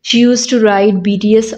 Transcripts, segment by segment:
She used to write BTS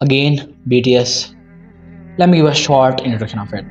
Again, BTS. Let me give a short introduction of it.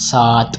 7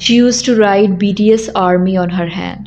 She used to write BTS Army on her hand.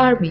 Army.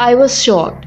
I was shocked.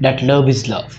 that love is love.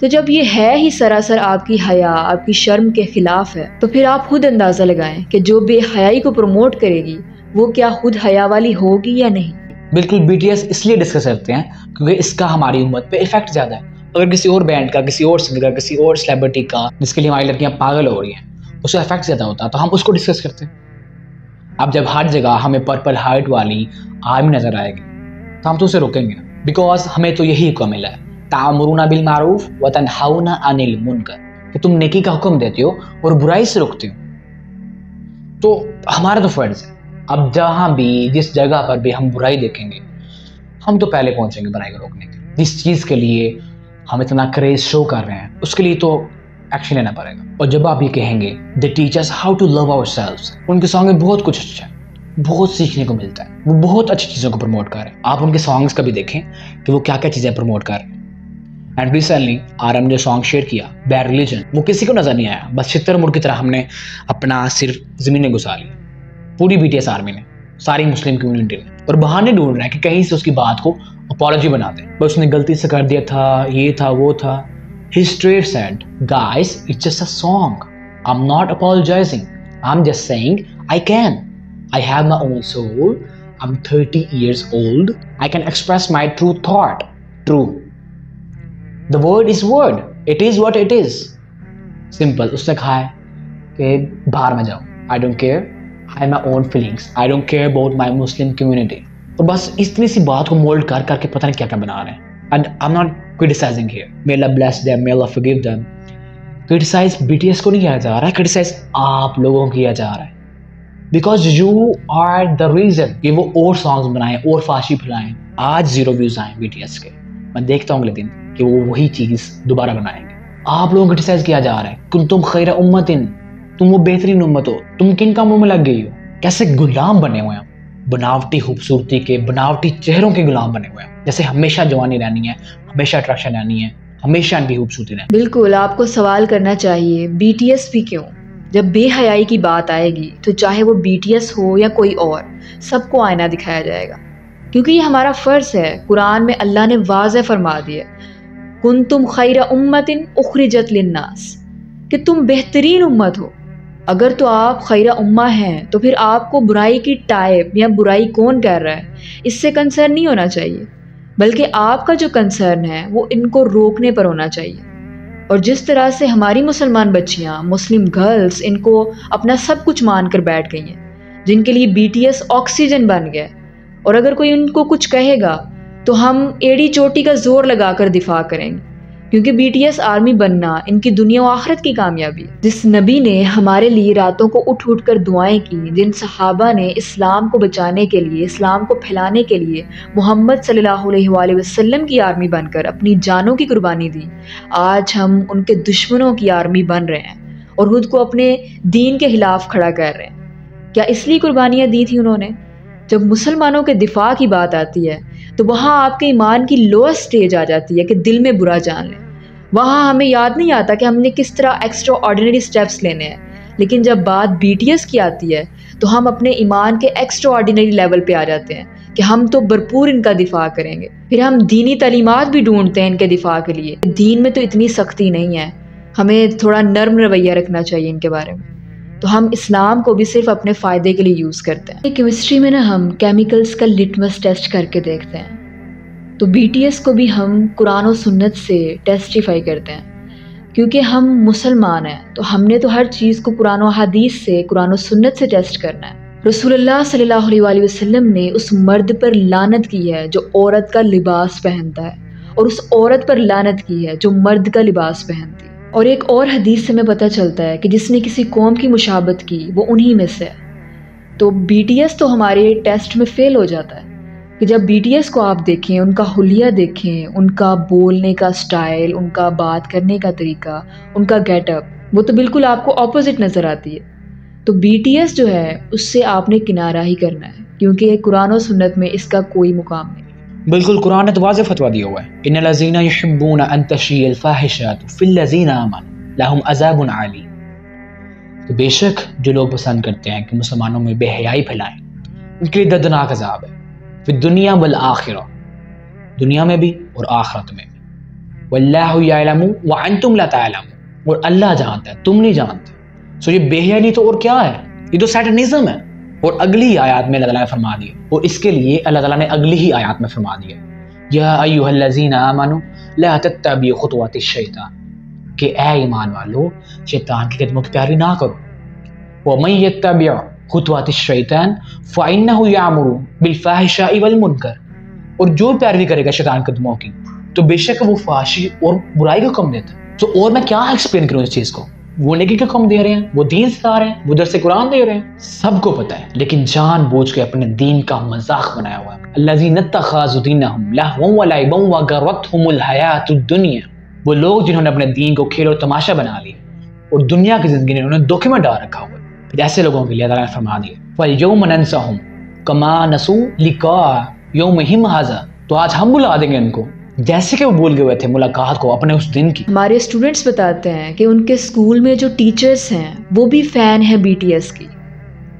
تو جب یہ ہے ہی سراسر آپ کی حیا، آپ کی شرم کے خلاف ہے، تو پھر آپ خود اندازہ لگائیں کہ جو بے حیائی کو پروموٹ کرے گی وہ کیا خود حیا والی ہوگی یا نہیں۔ بالکل BTS اس لیے ڈسکس کرتے ہیں کیونکہ اس کا ہماری امت پہ ایفیکٹ زیادہ ہے۔ اگر کسی اور بینڈ کا، کسی اور سنگر کا، کسی اور سیلیبریٹی کا جس کے لیے ہماری لڑکیاں پاگل ہو رہی ہیں، اس کا افیکٹ زیادہ ہوتا ہے تو ہم اس کو ڈسکس کرتے ہیں۔ اب جب ہر جگہ ہمیں پرپل ہارٹ والی آرمی نظر آئے گی تو ہم تو اسے روکیں گے نا، بیکاز ہمیں تو یہی حکم ملا ہے، تَأْمُرُونَ بِالْمَعْرُوفِ وَتَنْهَوْنَ عَنِ الْمُنْكَرِ، کہ تم نیکی کا حکم دیتے ہو اور برائی سے روکتے ہو۔ تو ہمارا تو فرض ہے، اب جہاں بھی جس جگہ پر بھی ہم برائی دیکھیں گے ہم تو پہلے پہنچیں گے برائی کو روکنے کے لیے۔ جس چیز کے لیے ہم اتنا کریز شو کر رہے ہیں اس کے لیے تو ایکشن لینا پڑے گا۔ اور جب آپ یہ کہیں گے they teach us how to love ourselves، ان کے سانگ میں بہت کچھ اچھا ہے، بہت سیکھنے کو ملتا ہے، وہ بہت اچھی چیزوں کو پروموٹ کر رہے ہیں۔ آپ ان کے سانگز کا بھی دیکھیں کہ وہ کیا کیا چیزیں پروموٹ کر رہے ہیں۔ اینڈ ریسنٹلی آرم نے سانگ شیئر کیا بیڈ ریلیجن، وہ کسی کو نظر نہیں آیا، بس چھتر مڑ کی طرح ہم نے اپنا صرف زمینیں گھسا لی، پوری BTS آرمی نے، ساری مسلم کمیونٹی نے، اور بہانے ڈھونڈ رہے ہیں کہ کہیں سے اس کی بات کو اپالوجی بنا دیں، بس اس نے غلطی سے کر دیا تھا، یہ تھا وہ تھا۔ He straight said, guys, it's just a song. I'm not apologizing. I'm just saying I can. I have my own soul. I'm 30 years old. I can express my true thought. True. The word is word. It is what it is. Simple. اس نے کہا ہے کہ باہر میں جاؤ. I don't care. I have my own feelings. I don't care about my Muslim community. اور بس اتنی سی بات کو مولڈ کر کر کے پتہ نہیں کیا کیا بنا رہے ہیں. And I'm not criticizing here. May Allah bless them. May Allah forgive them. Criticize BTS کو نہیں کیا جا رہا ہے. Criticize آپ لوگوں کو کیا جا رہا ہے. Because you are the reason کہ وہ اور songs بنائیں اور فاشی پھیلائیں. آج 0 views آئیں BTS کے. میں دیکھتا ہوں اگلے دن کہ وہ وہی چیز دوبارہ بنائیں گے. آپ لوگوں کو criticize کیا جا رہا ہے. تم خیر امتن، تم وہ بہترین امت ہو. تم کن کاموں میں لگ گئی ہو؟ کیسے غلام بنے ہوئے ہیں، بناوٹی خوبصورتی کے، بناوٹی چہروں کے غلام بنے ہوئے ہیں، جیسے ہمیشہ جوانی رہنی ہے، ہمیشہ اٹریکشن رہنی ہے، ہمیشہ ان کی خوبصورتی رہنی ہے۔ بالکل، آپ کو سوال کرنا چاہیے BTS بھی کیوں؟ جب بے حیائی کی بات آئے گی تو چاہے وہ BTS ہو یا کوئی اور، سب کو آئینہ دکھایا جائے گا، کیونکہ یہ ہمارا فرض ہے۔ قرآن میں اللہ نے واضح فرما دیا کنتم خیر امت اخرجت للناس، کہ تم بہترین امت ہو۔ اگر تو آپ خیر امہ ہیں تو پھر آپ کو برائی کی ٹائپ یا برائی کون کر رہا ہے اس سے کنسرن نہیں ہونا چاہیے، بلکہ آپ کا جو کنسرن ہے وہ ان کو روکنے پر ہونا چاہیے۔ اور جس طرح سے ہماری مسلمان بچیاں، مسلم گرلز ان کو اپنا سب کچھ مان کر بیٹھ گئی ہیں، جن کے لیے BTS آکسیجن بن گیا، اور اگر کوئی ان کو کچھ کہے گا تو ہم ایڑی چوٹی کا زور لگا کر دفاع کریں گے، کیونکہ BTS آرمی بننا ان کی دنیا و آخرت کی کامیابی۔ جس نبی نے ہمارے لیے راتوں کو اٹھ اٹھ کر دعائیں کی، جن صحابہ نے اسلام کو بچانے کے لیے، اسلام کو پھیلانے کے لیے محمد صلی اللہ علیہ وآلہ وسلم کی آرمی بن کر اپنی جانوں کی قربانی دی، آج ہم ان کے دشمنوں کی آرمی بن رہے ہیں اور خود کو اپنے دین کے خلاف کھڑا کر رہے ہیں۔ کیا اس لیے قربانیاں دی تھی انہوں نے؟ جب مسلمانوں کے دفاع کی بات آتی ہے تو وہاں آپ کے ایمان کی لوئسٹ سٹیج آ جاتی ہے کہ دل میں برا جان لیں۔ وہاں ہمیں یاد نہیں آتا کہ ہم نے کس طرح ایکسٹرا آرڈینری سٹیپس لینے ہیں، لیکن جب بات BTS کی آتی ہے تو ہم اپنے ایمان کے ایکسٹرا آرڈینری لیول پہ آ جاتے ہیں کہ ہم تو بھرپور ان کا دفاع کریں گے۔ پھر ہم دینی تعلیمات بھی ڈھونڈتے ہیں ان کے دفاع کے لیے۔ دین میں تو اتنی سختی نہیں ہے، ہمیں تھوڑا نرم رویہ رکھنا چاہیے ان کے بارے میں۔ تو ہم اسلام کو بھی صرف اپنے فائدے کے لیے یوز کرتے ہیں۔ کیمسٹری میں نا ہم کیمیکلز کا لٹمس ٹیسٹ کر کے دیکھتے ہیں، تو BTS کو بھی ہم قرآن و سنت سے ٹیسٹیفائی کرتے ہیں، کیونکہ ہم مسلمان ہیں تو ہم نے تو ہر چیز کو قرآن و حدیث سے، قرآن و سنت سے ٹیسٹ کرنا ہے۔ رسول اللہ صلی اللہ علیہ وآلہ وسلم نے اس مرد پر لعنت کی ہے جو عورت کا لباس پہنتا ہے، اور اس عورت پر لعنت کی ہے جو مرد کا لباس پہنتی ہے۔ اور ایک اور حدیث سے ہمیں پتہ چلتا ہے کہ جس نے کسی قوم کی مشابہت کی وہ انہی میں سے ہے۔ تو BTS تو ہمارے ٹیسٹ میں فیل ہو جاتا ہے کہ جب BTS کو آپ دیکھیں، ان کا حلیہ دیکھیں، ان کا بولنے کا سٹائل، ان کا بات کرنے کا طریقہ، ان کا گیٹ اپ، وہ تو بالکل آپ کو اپوزٹ نظر آتی ہے۔ تو BTS جو ہے اس سے آپ نے کنارہ ہی کرنا ہے، کیونکہ قرآن و سنت میں اس کا کوئی مقام نہیں۔ بالکل، قرآن نے تو واضح فتویٰ دیا ہوا ہے، ان الذین یحبون ان تشیع الفاحشۃ فی الذین آمنوا لہم عذاب علی۔ تو بے شک جو لوگ پسند کرتے ہیں کہ مسلمانوں میں بے حیائی پھیلائیں، ان کے لیے دردناک عذاب ہے، فی الدنیا والآخرہ، دنیا میں بھی اور آخرت میں بھی۔ واللہ یعلم وانتم لا تعلمون، اور اللہ جانتا ہے تم نہیں جانتے. سو یہ بے حیائی تو اور کیا ہے؟ یہ تو سیٹنزم ہے. اور اگلی آیات میں اللہ تعالیٰ نے فرما دیا، اور اس کے لیے اللہ تعالیٰ نے اگلی ہی آیات میں فرما دیا، یا ایھا الذین آمنوا لا تتبعوا خطوات الشیطان، کہ اے ایمان والو شیطان کے قدموں کی پیروی نہ کرو. ومن یتبع خطوات الشیطان فإنہ یأمر بالفحشاء والمنکر، اور جو پیروی کرے گا شیطان کے قدموں کی تو بے شک وہ فحاشی اور برائی کا حکم دیتا ہے. تو اور میں کیا ایکسپلین کروں اس چیز کو؟ وہ نیکی کا حکم دے رہے ہیں، وہ دین سکھا رہے ہیں، وہ درس قرآن دے رہے ہیں، سب کو پتہ ہے، لیکن جان بوجھ کے اپنے دین کا مذاق بنایا ہوا ہے. الذین اتخذوا دینہم لہوا ولعبا وغرتہم الحیاۃ الدنیا، وہ لوگ جنہوں نے اپنے دین کو کھیل اور تماشا بنا لیا اور دنیا کی زندگی نے انہوں نے دھوکے میں ڈال رکھا ہوا ہے. پھر ایسے لوگوں کے لیے اللہ نے فرما دیا فَالْيَوْمَ نَنْسَهُمْ كَمَا نَسُوا لِقَاءَ يَوْمِهِمْ هَذَا، تو آج ہم بلا دیں گے ان کو جیسے کہ وہ بھول گئے ہوئے تھے ملاقات کو اپنے اس دن کی. ہمارے اسٹوڈنٹس بتاتے ہیں کہ ان کے اسکول میں جو ٹیچرز ہیں وہ بھی فین ہیں بی ٹی ایس کی.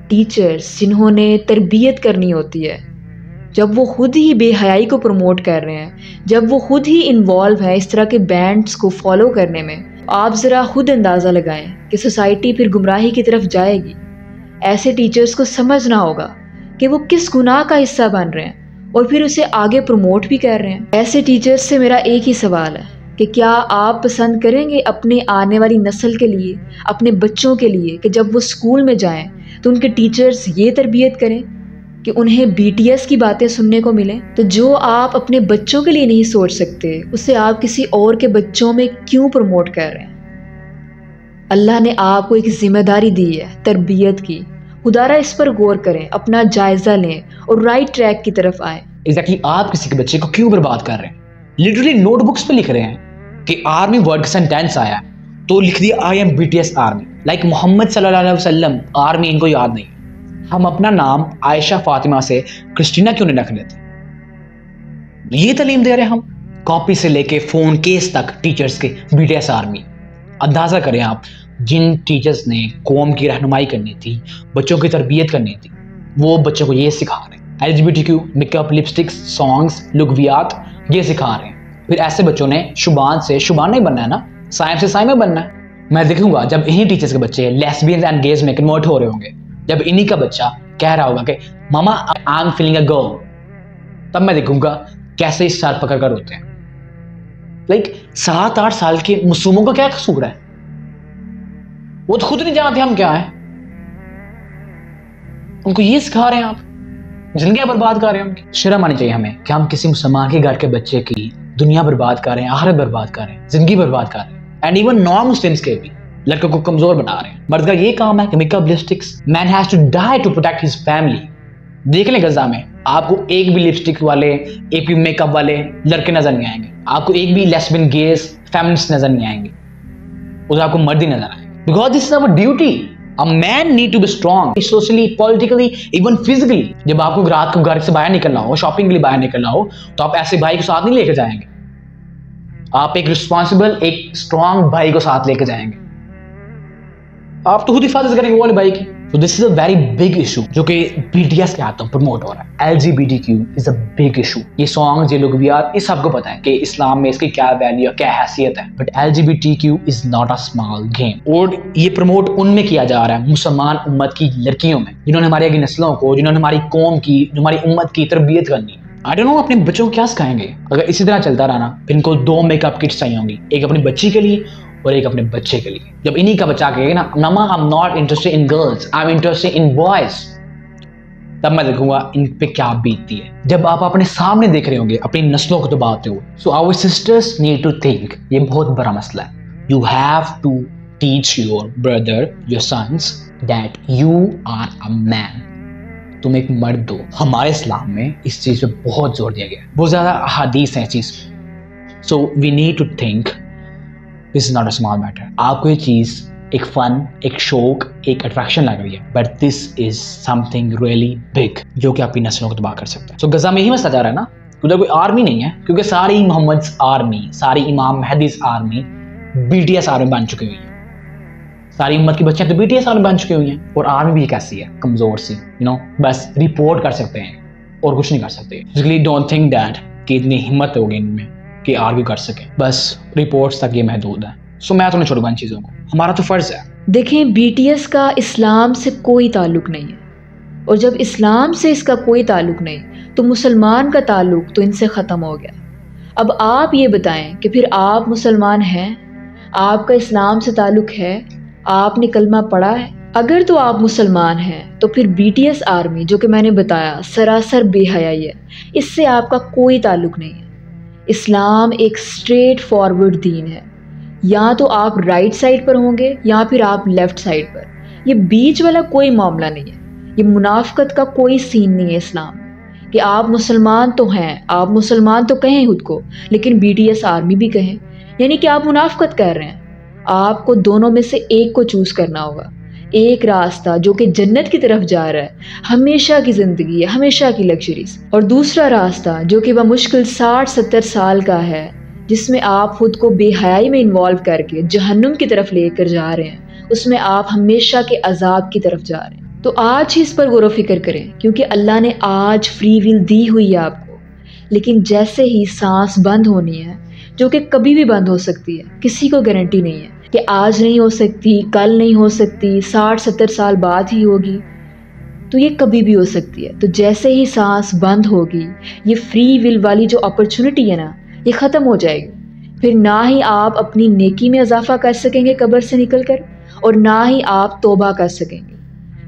ٹیچرز جنہوں نے تربیت کرنی ہوتی ہے، جب وہ خود ہی بے حیائی کو پروموٹ کر رہے ہیں، جب وہ خود ہی انوالو ہیں اس طرح کے بینڈز کو فالو کرنے میں، آپ ذرا خود اندازہ لگائیں کہ سوسائٹی پھر گمراہی کی طرف جائے گی. ایسے ٹیچرز کو سمجھنا ہوگا کہ وہ کس گناہ کا حصہ بن رہے ہیں اور پھر اسے آگے پروموٹ بھی کر رہے ہیں. ایسے ٹیچرز سے میرا ایک ہی سوال ہے کہ کیا آپ پسند کریں گے اپنے آنے والی نسل کے لیے، اپنے بچوں کے لیے، کہ جب وہ اسکول میں جائیں تو ان کے ٹیچرز یہ تربیت کریں کہ انہیں بی ٹی ایس کی باتیں سننے کو ملیں؟ تو جو آپ اپنے بچوں کے لیے نہیں سوچ سکتے اسے آپ کسی اور کے بچوں میں کیوں پروموٹ کر رہے ہیں؟ اللہ نے آپ کو ایک ذمہ داری دی ہے تربیت کی. خدارہ اس پر غور کریں، اپنا جائزہ لیں اور رائٹ ٹریک کی طرف آئیں. ایگزیکٹلی آپ کسی کے بچے کو کیوں برباد کر رہے ہیں؟ لٹرلی نوٹ بکس پہ لکھ رہے ہیں کہ آرمی ورڈ کا سینٹینس آیا تو لکھ دیا I am B T S army, like Muhammad صلی اللہ علیہ وسلم آرمی ان کو یاد نہیں. ہم اپنا نام عائشہ فاطمہ سے کرسٹینہ کیوں نہیں رکھ لیتے؟ یہ تعلیم دے رہے ہیں ہم، کاپی سے لے کے فون کیس تک ٹیچرز کے بی ٹی ایس آرمی. اندازہ کریں آپ، جن ٹیچرز نے قوم کی رہنمائی کرنی تھی، بچوں کی تربیت کرنی تھی، وہ بچوں کو یہ سکھا رہے ہیں. ایل جی بی ٹی کیو، میک اپ، لپسٹکس، سانگز، لغویات یہ سکھا رہے ہیں. پھر ایسے بچوں نے شبان سے شبان نہیں بننا ہے نا، سائم سے سائم بننا ہے. میں دیکھوں گا جب انہی ٹیچرز کے بچے لیسبینز اینڈ گیز میں کنورٹ ہو رہے ہوں گے، جب انہی کا بچہ کہہ رہا ہوگا کہ mama I am feeling a girl, تب میں دیکھوں گا کیسے اس سال پکڑ کر ہوتے ہیں. لائک 7-8 سال کے معصوموں کا کیا قصور ہے؟ وہ تو خود نہیں جانتے ہم کیا ہیں، ان کو یہ سکھا رہے ہیں آپ، زندگیاں برباد کر رہے ہیں. ان کی شرم آنی چاہیے ہمیں کہ ہم کسی مسلمان کے گھر کے بچے کی دنیا برباد کر رہے ہیں، آخرت برباد کر رہے ہیں، زندگی برباد کر رہے ہیں. اینڈ ایون نان مسلمس کے بھی لڑکوں کو کمزور بنا رہے ہیں. مرد کا یہ کام ہے کہ makeup, lipsticks, man has to die to protect his family. دیکھ لیں غزہ میں آپ کو ایک بھی لپسٹک والے، ایک بھی میک اپ والے لڑکے نظر نہیں آئیں گے. آپ کو ایک بھی لیسبین، گیز، فیمنسٹ نظر نہیں آئیں گے. ادھر آپ کو مرد ہی نظر آئیں گے. Because this is our duty. A man need to be strong, socially, politically, even physically. جب آپ کو رات کو گھر سے باہر نکلنا ہو، شاپنگ کے لیے باہر نکلنا ہو، تو آپ ایسے بھائی کو ساتھ نہیں لے کے جائیں گے. آپ ایک رسپانسبل، ایک اسٹرانگ بھائی کو ساتھ لے کے جائیں گے. آپ تو خود حفاظت کریں گے وہ والے بھائی کی. So this is a very big issue جو کہ بی ٹی ایس کے ہاتھوں پروموٹ ہو رہا ہے. L G B T Q is a big issue. یہ سانگز، یہ لغویات، یہ سب کو پتا ہے کہ اسلام میں اس کی کیا ویلیو، کیا حیثیت ہے. But L G B T Q is not a small game. اور یہ پروموٹ ان میں کیا جا رہا ہے، مسلمان امت کی لڑکیوں میں، جنہوں نے ہماری اگلی نسلوں کو، جنہوں نے ہماری قوم کی، ہماری امت کی تربیت کرنی ہے. I don't know اپنے بچوں کو کیا سکھائیں گے اگر اسی طرح چلتا رہا نا. پھر ان کو 2 میک اپ کٹس چاہیے ہوں گی، ایک اپنی بچی کے لیے اور ایک اپنے بچے کے لیے. جب انہی کا بچہ کہے گا نا ماما I'm not interested in girls, I'm interested in boys، تب میں دیکھوں گا ان پہ کیا بیتتی ہے. جب آپ اپنے سامنے دیکھ رہے ہوں گے اپنی نسلوں کو دباتے ہوئے. So our sisters need to think. یہ بہت بڑا مسئلہ ہے. You have to teach your brother, your sons that you are a man. تم ایک مرد ہو. ہمارے اسلام میں اس چیز پہ بہت زور دیا گیا ہے، بہت زیادہ احادیث ہیں اس چیز پہ. So we need to think. This is not a small matter. آپ کو یہ چیز ایک فن، ایک شوق، ایک اٹریکشن لگ رہی ہے، but this is some thing really big جو کہ آپ کی نسلوں کو تباہ کر سکتا ہے. سو غزہ میں یہی مسئلہ جا رہا ہے نا، ادھر کوئی آرمی نہیں ہے، کیونکہ ساری محمد آرمی، ساری Imam Mahdi army B T S army بن چکی ہوئی ہے. ساری امت کی بچیاں تو بی ٹی ایس آرمی بن چکی ہوئی ہیں. اور آرمی بھی کیسی ہے، کمزور سی، بس رپورٹ کر سکتے ہیں اور کچھ نہیں کر سکتے. بیسیکلی ڈونٹ تھنک دیٹ کہ اتنی ہمت ہوگی ان میں کہ آرگیو کر سکیں، بس رپورٹس تک یہ محدود ہے. سو میں تو نہیں چھوڑوں گا ان چیزوں کو، ہمارا تو فرض ہے. دیکھیں BTS کا اسلام سے کوئی تعلق نہیں ہے، اور جب اسلام سے اس کا کوئی تعلق نہیں تو مسلمان کا تعلق تو ان سے ختم ہو گیا. اب آپ یہ بتائیں کہ پھر آپ مسلمان ہیں؟ آپ کا اسلام سے تعلق ہے؟ آپ نے کلمہ پڑھا ہے؟ اگر تو آپ مسلمان ہیں تو پھر BTS آرمی جو کہ میں نے بتایا سراسر بے حیائی ہے، اس سے آپ کا کوئی تعلق نہیں ہے. اسلام ایک اسٹریٹ فارورڈ دین ہے، یا تو آپ رائٹ سائڈ پر ہوں گے یا پھر آپ لیفٹ سائڈ پر. یہ بیچ والا کوئی معاملہ نہیں ہے، یہ منافقت کا کوئی سین نہیں ہے اسلام کہ آپ مسلمان تو ہیں، آپ مسلمان تو کہیں خود کو، لیکن BTS آرمی بھی کہیں، یعنی کہ آپ منافقت کر رہے ہیں. آپ کو دونوں میں سے ایک کو چوز کرنا ہوگا. ایک راستہ جو کہ جنت کی طرف جا رہا ہے، ہمیشہ کی زندگی ہے، ہمیشہ کی لگژریز، اور دوسرا راستہ جو کہ بمشکل 60-70 سال کا ہے، جس میں آپ خود کو بے حیائی میں انوالو کر کے جہنم کی طرف لے کر جا رہے ہیں، اس میں آپ ہمیشہ کے عذاب کی طرف جا رہے ہیں. تو آج ہی اس پر غور و فکر کریں، کیونکہ اللہ نے آج فری ول دی ہوئی ہے آپ کو، لیکن جیسے ہی سانس بند ہونی ہے، جو کہ کبھی بھی بند ہو سکتی ہے، کسی کو گارنٹی نہیں ہے کہ آج نہیں ہو سکتی، کل نہیں ہو سکتی، 60-70 سال بعد ہی ہوگی، تو یہ کبھی بھی ہو سکتی ہے. تو جیسے ہی سانس بند ہوگی، یہ فری ول والی جو اپرچونٹی ہے نا، یہ ختم ہو جائے گی. پھر نہ ہی آپ اپنی نیکی میں اضافہ کر سکیں گے قبر سے نکل کر، اور نہ ہی آپ توبہ کر سکیں گے.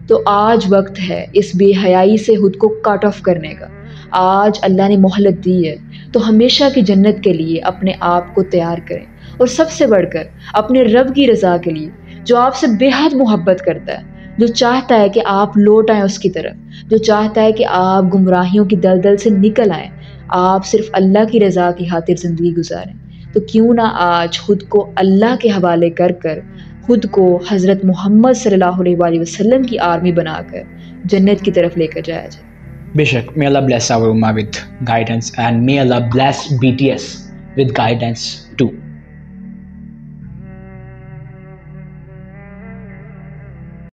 تو آج وقت ہے اس بے حیائی سے خود کو کٹ آف کرنے کا. آج اللہ نے مہلت دی ہے، تو ہمیشہ کی جنت کے لیے اپنے آپ کو تیار کریں، اور سب سے بڑھ کر اپنے رب کی رضا کے لیے، جو آپ سے بے حد محبت کرتا ہے، جو چاہتا ہے کہ آپ لوٹ آئیں اس کی طرف، جو چاہتا ہے کہ آپ گمراہیوں کی دلدل سے نکل آئیں، آپ صرف اللہ کی رضا کی خاطر زندگی گزاریں. تو کیوں نہ آج خود کو اللہ کے حوالے کر کر خود کو حضرت محمد صلی اللہ علیہ وآلہ وسلم کی آرمی بنا کر جنت کی طرف لے کر جایا جائے. بے شک. May Allah bless our Ummah with guidance, and may Allah bless BTS with guidance.